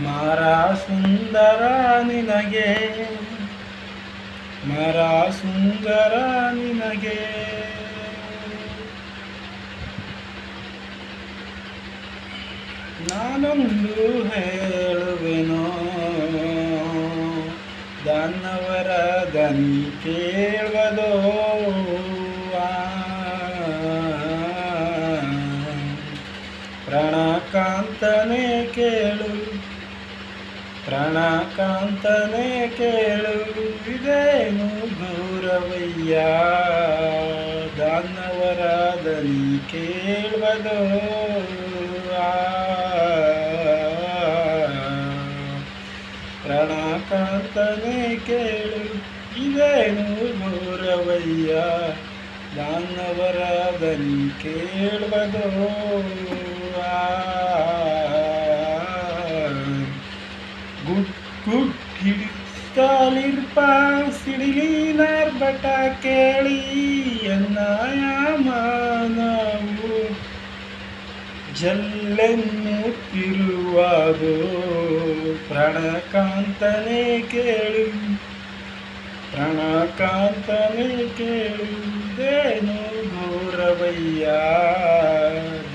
ಮರ ಸುಂದರ ನಿನಗೆ, ಮರ ಸುಂದರ ನಿನಗೆ, ನಾನೊಂದು ಹೇಳುವೆನೋ, ದಾನವರ ದನಿ ಕೇಳುವುದೋ, ಪ್ರಾಣಕಾಂತನೇ ಕೇಳು, ಪ್ರಾಣಕಾಂತನೇ ಕೇಳು, ಇದೇನು ದೂರವಯ್ಯ, ದಾನವರ ದನಿ ಕೇಳುವುದೋ, ಪ್ರಾಣಕಾಂತನೇ ಕೇಳು, ಇದೇನು ದೂರವಯ್ಯ, ದಾನವರ ದನಿ ಕೇಳುವುದೋ, ಗುಡ್ ಗುಡ್ ಹಿಡಿತಾಲಿರ್ಪ ಸಿಡಿಲಿನಾರ್ಭಟ ಕೇಳಿ ಎನ್ನಾಯ ಮಾನವು ಜಲ್ಲೆನ್ನುತ್ತಿರುವುದು, ಪ್ರಾಣಕಾಂತನೇ ಕೇಳು, ಪ್ರಾಣಕಾಂತನೇ ಕೇಳುವುದೇನು ಗೌರವಯ್ಯ,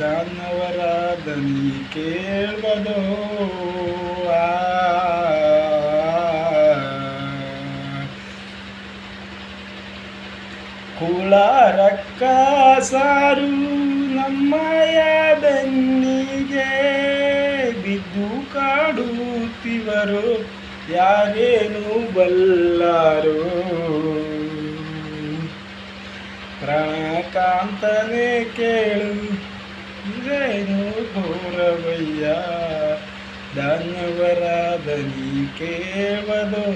ದಾನವರ ದನಿ ಕೇಳುವುದೋ, ಕುಳರಕ್ಕ ಸಾರು ನಮ್ಮಯ ಬೆನ್ನಿಗೆ ಬಿದ್ದು ಕಾಡುತ್ತಿವರು, ಯಾರೇನು ಬಲ್ಲಾರು, ಪ್ರಾಣಕಾಂತನೇ ಕೇಳು, ಇದೇನು ಗೌರವಯ್ಯ, ದಾನವರ ದನಿ ಕೇಳುವುದೋ,